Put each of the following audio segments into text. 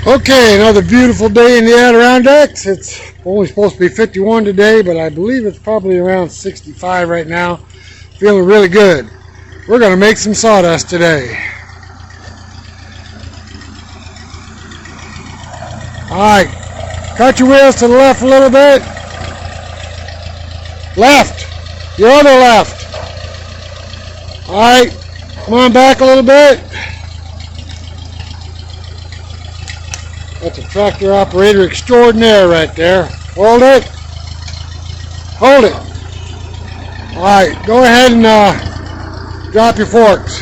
Okay, another beautiful day in the Adirondacks. It's only supposed to be 51 today, but I believe it's probably around 65 right now. Feeling really good. We're going to make some sawdust today. Alright, cut your wheels to the left a little bit. Left. Your other left. Alright, come on back a little bit. That's a tractor operator extraordinaire right there. Hold it. Hold it. Alright, go ahead and drop your forks.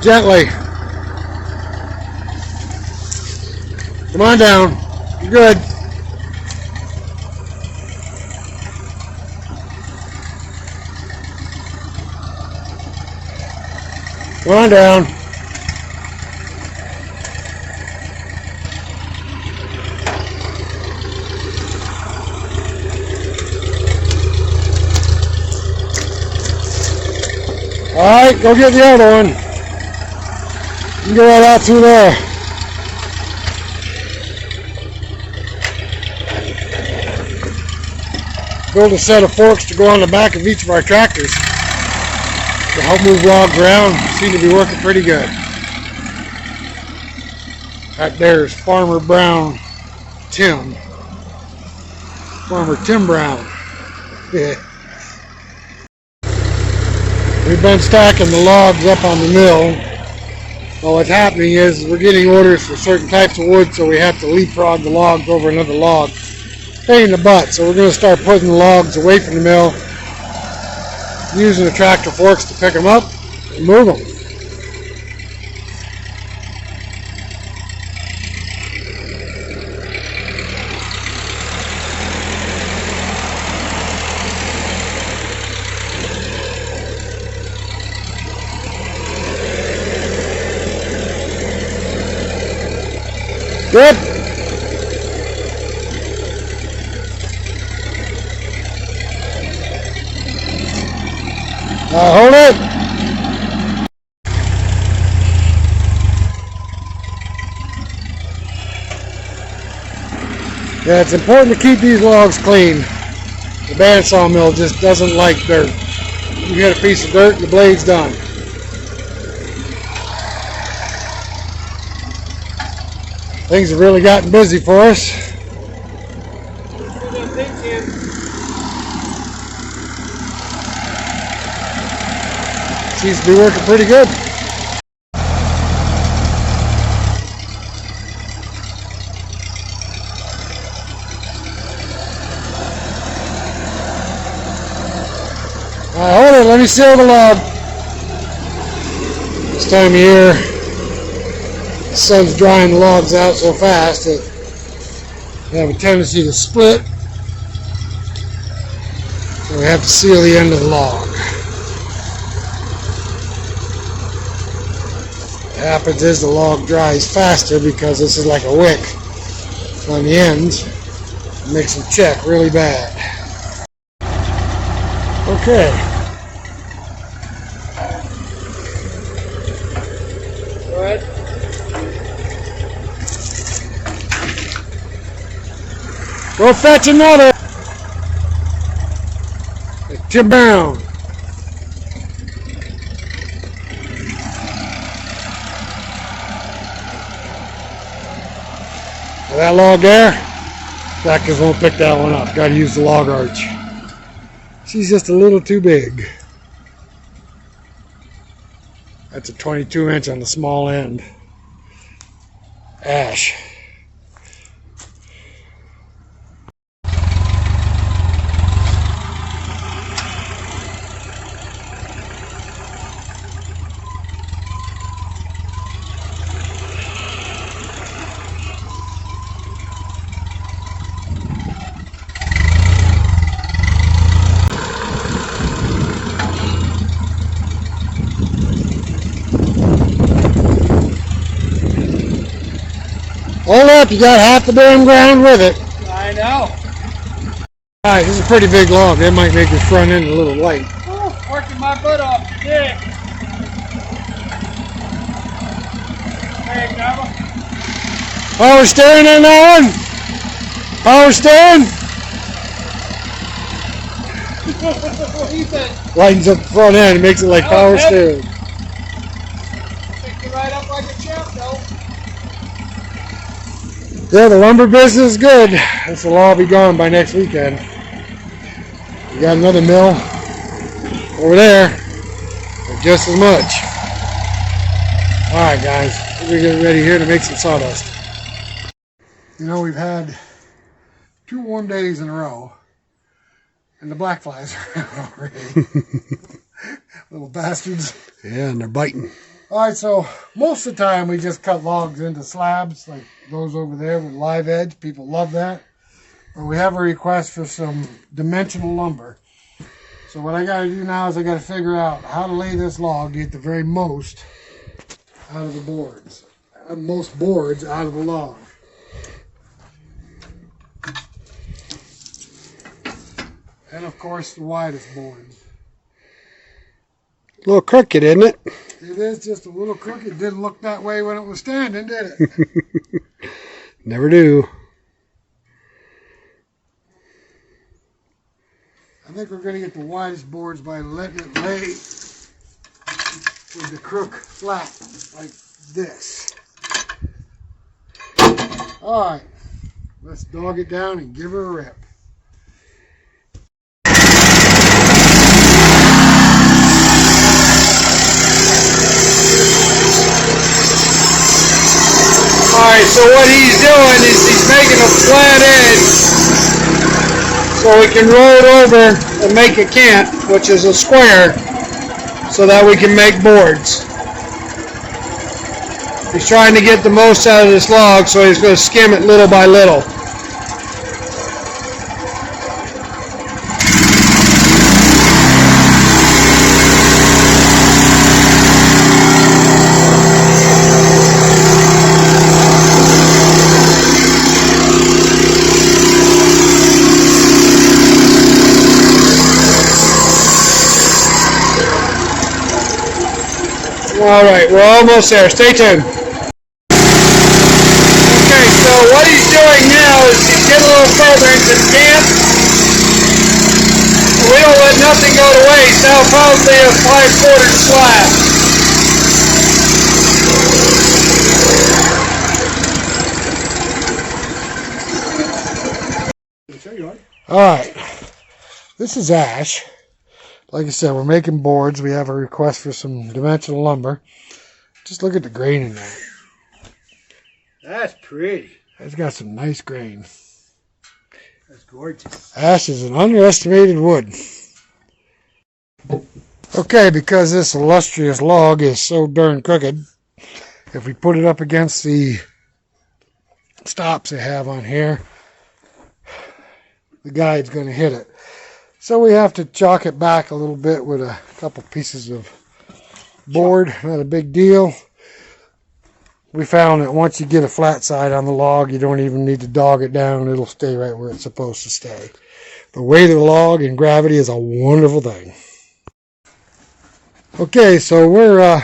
Gently. Come on down. You're good. Come on down. Alright, go get the other one. You can go right out through there. Build a set of forks to go on the back of each of our tractors to help move logs around. Seem to be working pretty good. Right there's Farmer Brown Tim. Farmer Tim Brown. Yeah. We've been stacking the logs up on the mill. Well, what's happening is we're getting orders for certain types of wood, so we have to leapfrog the logs over another log. Pain in the butt, so we're going to start putting the logs away from the mill, using the tractor forks to pick them up and move them. Good. Hold it. Yeah, it's important to keep these logs clean. The bandsaw mill just doesn't like dirt. You hit a piece of dirt and the blade's done. Things have really gotten busy for us. Seems to be working pretty good. Alright, hold it, let me seal the log. This time of year, the sun's drying the logs out so fast that they have a tendency to split. So we have to seal the end of the log. What happens is the log dries faster because this is like a wick on the ends. It makes them check really bad. Okay. Go ahead. Go fetch another. Tim Brown. That log there, tractors won't pick that one up. Got to use the log arch. She's just a little too big. That's a 22-inch on the small end. Ash. Hold up, you got half the damn ground with it. I know. Alright, this is a pretty big log. That might make this front end a little light. Oh, working my butt off today. Hey, Gabba. Power steering on that one? Power steering? What do you think? Lightens up the front end, makes it like power steering. Pick you right up like a champ, though. Yeah, the lumber business is good. This will all be gone by next weekend. We got another mill over there, but just as much. Alright guys, we're getting ready here to make some sawdust. You know, we've had 2 warm days in a row, and the black flies are out already. Little bastards. Yeah, and they're biting. Alright, so most of the time we just cut logs into slabs, like those over there with live edge. People love that. But we have a request for some dimensional lumber. So what I got to do now is I got to figure out how to lay this log to get the very most out of the boards. Most boards out of the log. And of course the widest boards. A little crooked, isn't it? It is just a little crooked. It didn't look that way when it was standing, did it? Never do. I think we're going to get the widest boards by letting it lay with the crook flat like this. Alright, let's dog it down and give her a rip. Alright, so what he's doing is he's making a flat edge so we can roll it over and make a cant, which is a square, so that we can make boards. He's trying to get the most out of this log, so he's going to skim it little by little. Alright, we're almost there. Stay tuned. Okay, so what he's doing now is he's getting a little further into the camp. We don't let nothing go to waste. That'll probably be a 5/4 slab. Alright, this is ash. Like I said, we're making boards. We have a request for some dimensional lumber. Just look at the grain in that. That's pretty. It's got some nice grain. That's gorgeous. Ash is an underestimated wood. Okay, because this illustrious log is so darn crooked, if we put it up against the stops they have on here, the guide's going to hit it. So we have to chalk it back a little bit with a couple pieces of board. Not a big deal. We found that once you get a flat side on the log, you don't even need to dog it down. It'll stay right where it's supposed to stay. The weight of the log and gravity is a wonderful thing. Okay, so we're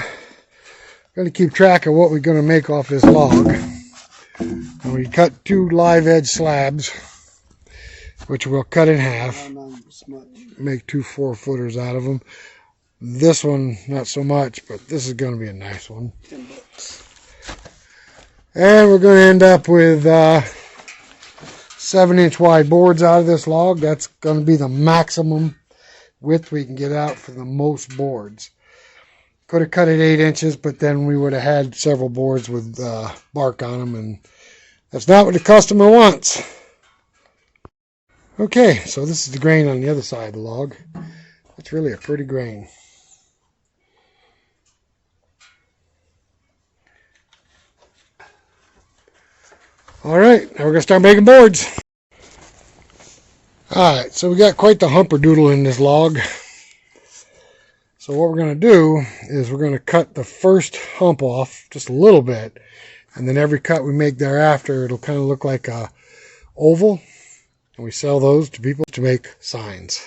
going to keep track of what we're going to make off this log. And we cut 2 live edge slabs, which we'll cut in half. Make 2 4-footers out of them. This one, not so much, but this is going to be a nice one. And we're going to end up with 7-inch wide boards out of this log. That's going to be the maximum width we can get out for the most boards. Could have cut it 8 inches, but then we would have had several boards with bark on them, and that's not what the customer wants. Okay, so this is the grain on the other side of the log. It's really a pretty grain. Alright, now we're going to start making boards. Alright, so we got quite the humper-doodle in this log. So what we're going to do is we're going to cut the first hump off just a little bit. And then every cut we make thereafter, it'll kind of look like a oval. And we sell those to people to make signs.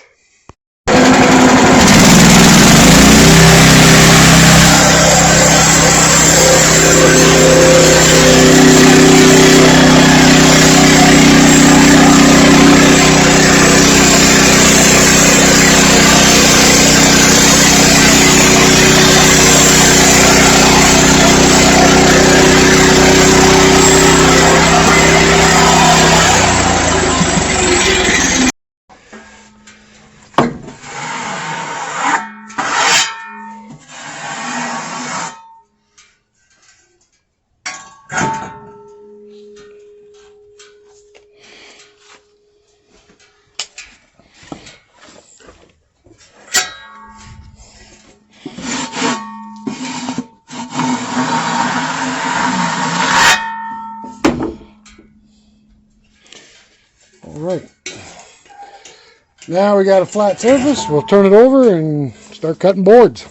Alright, now we got a flat surface. We'll turn it over and start cutting boards.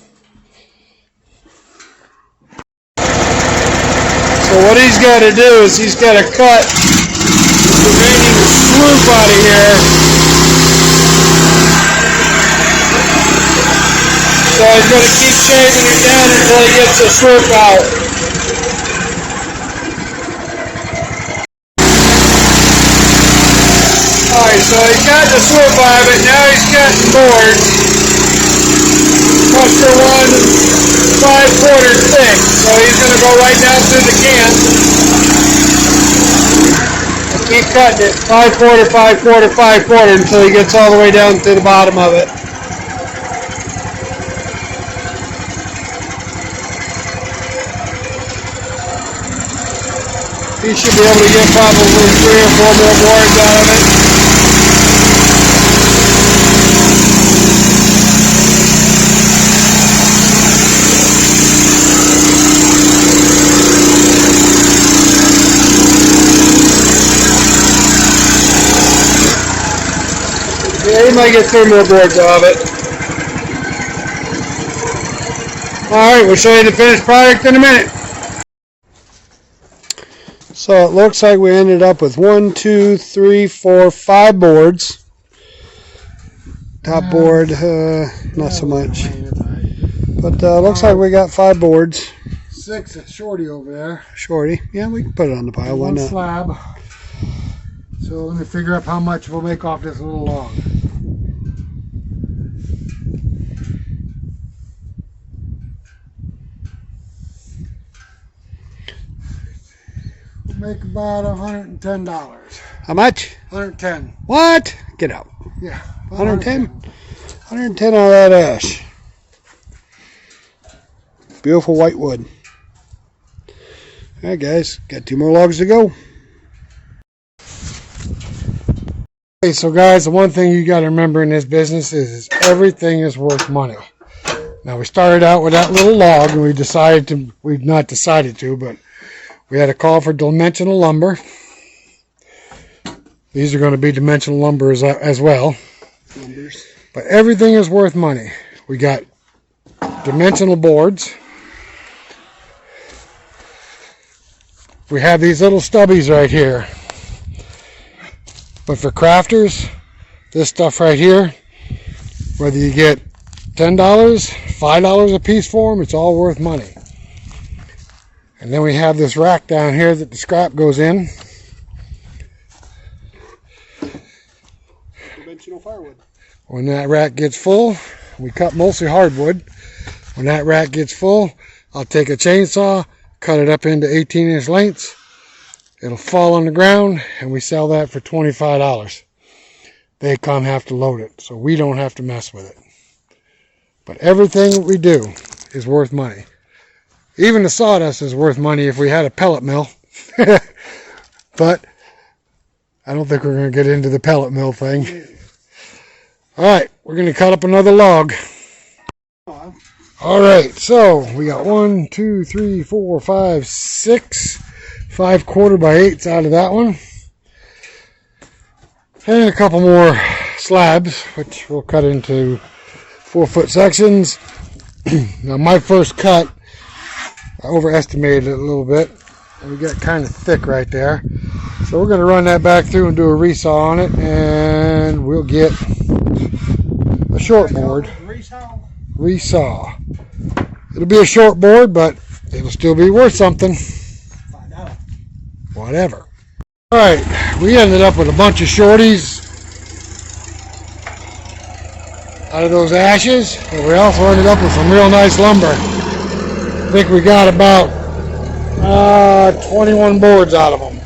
So what he's got to do is he's got to cut the remaining sloop out of here. So he's going to keep shaving it down until he gets the sloop out. Alright, so he's got the sloop out of it, now he's cutting boards. Cluster 1 5/4 thick, so he's going to go right down through the can. And keep cutting it 5/4, 5/4, 5/4 until he gets all the way down to the bottom of it. He should be able to get probably 3 or 4 more boards out of it. Yeah, he might get 3 more boards out of it. Alright, we'll show you the finished product in a minute. So it looks like we ended up with 1, 2, 3, 4, 5 boards. Top board, not so much. But looks like we got 5 boards. 6 at Shorty over there. Shorty, yeah, we can put it on the pile. Why not? 1 slab. So let me figure out how much we'll make off this little log. Make about $110. How much? 110. What? Get out. Yeah. 110? 110 on that ash. Beautiful white wood. Alright guys, got 2 more logs to go. Okay, so guys, the one thing you got to remember in this business is everything is worth money. Now we started out with that little log and we've not decided to, but we had a call for dimensional lumber. These are going to be dimensional lumber as well. But everything is worth money. We got dimensional boards. We have these little stubbies right here. But for crafters, this stuff right here, whether you get $10, $5 a piece for them, it's all worth money. And then we have this rack down here that the scrap goes in. Dimensional firewood. When that rack gets full, we cut mostly hardwood. When that rack gets full, I'll take a chainsaw, cut it up into 18-inch lengths. It'll fall on the ground, and we sell that for $25. They have to load it, so we don't have to mess with it. But everything that we do is worth money. Even the sawdust is worth money if we had a pellet mill. But I don't think we're going to get into the pellet mill thing. Alright, we're going to cut up another log. Alright, so we got 1, 2, 3, 4, 5, 6 5/4 by 8s out of that one. And a couple more slabs, which we'll cut into 4-foot sections. Now my first cut, I overestimated it a little bit. We got kind of thick right there. So we're going to run that back through and do a resaw on it, and we'll get a short board. Resaw. It'll be a short board, but it'll still be worth something. Whatever. Alright, we ended up with a bunch of shorties out of those ashes, but we also ended up with some real nice lumber. I think we got about 21 boards out of them.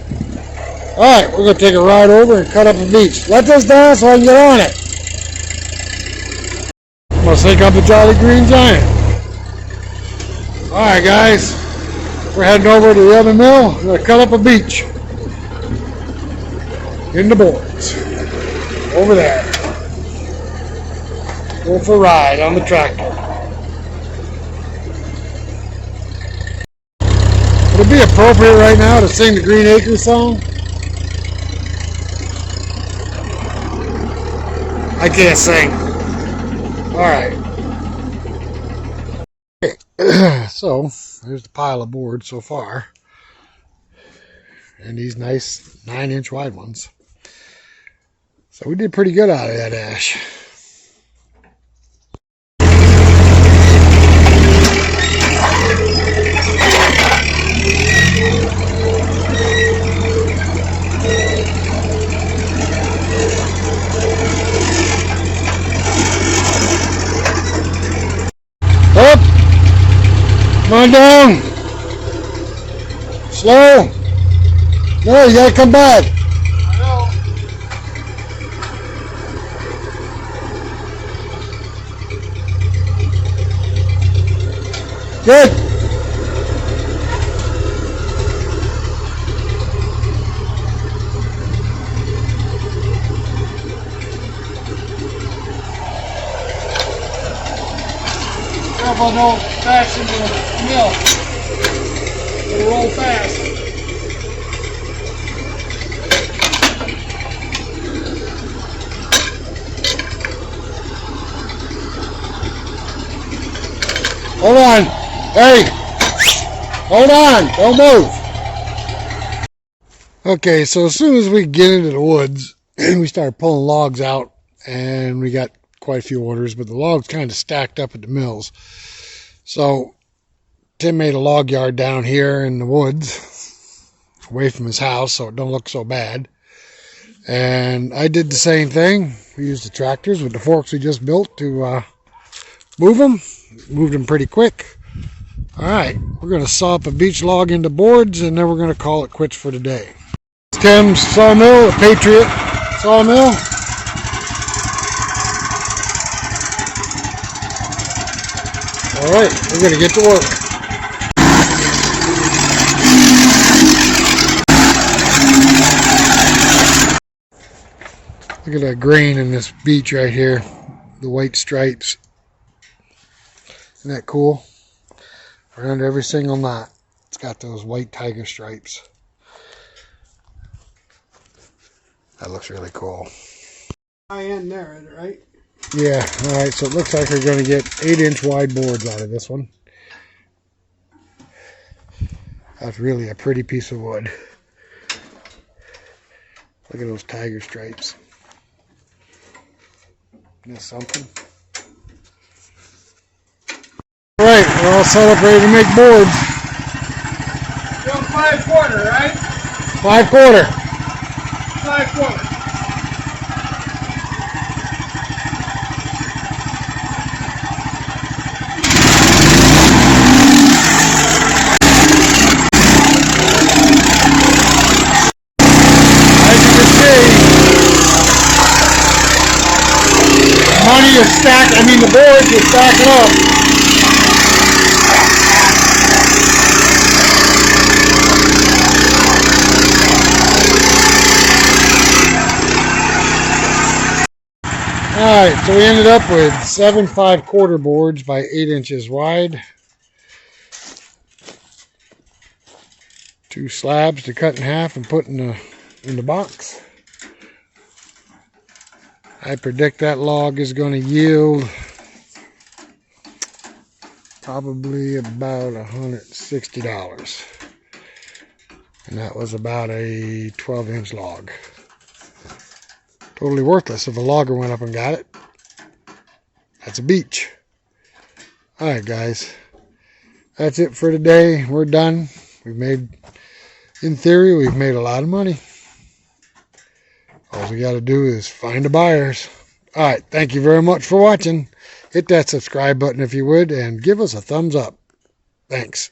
Alright, we're going to take a ride over and cut up a beach. Let this down so I can get on it. I'm going to sync up the Jolly Green Giant. Alright guys, We're heading over to the other mill. We're going to cut up a beach in the boards. Over there. Go for a ride on the tractor. Would it be appropriate right now to sing the Green Acres song? I can't sing. Alright. So, there's the pile of boards so far. And these nice 9-inch wide ones. So we did pretty good out of that ash. Up! Come on down! Slow! No, you gotta come back! I know. Good! Careful, don't bash into the mill. It'll roll fast. Hold on! Hey! Hold on! Don't move! Okay, so as soon as we get into the woods, we start pulling logs out, and we got quite a few orders, but the logs kind of stacked up at the mills. So Tim made a log yard down here in the woods, away from his house, so it don't look so bad. And I did the same thing. We used the tractors with the forks we just built to move them. Moved them pretty quick. All right, we're going to saw up a beech log into boards, and then we're going to call it quits for today. Tim's Sawmill, a Patriot sawmill. All right, we're going to get to work. Look at that grain in this beech right here, the white stripes. Isn't that cool? Around every single knot, it's got those white tiger stripes. That looks really cool. High end there, right? Yeah, alright, so it looks like we're going to get 8-inch wide boards out of this one. That's really a pretty piece of wood. Look at those tiger stripes. Isn't that something? Alright, we're all set up, ready to make boards. Doing 5/4, right? 5/4. 5/4. As you can see, money is stacked, the boards are stacking up. Alright, so we ended up with 7 5/4 boards by 8 inches wide. 2 slabs to cut in half and put in the box. I predict that log is going to yield probably about $160. And that was about a 12-inch log. Totally worthless if a logger went up and got it. That's a beech. Alright guys, that's it for today. We're done. In theory, we've made a lot of money. All we got to do is find the buyers. Alright, thank you very much for watching. Hit that subscribe button if you would, and give us a thumbs up. Thanks.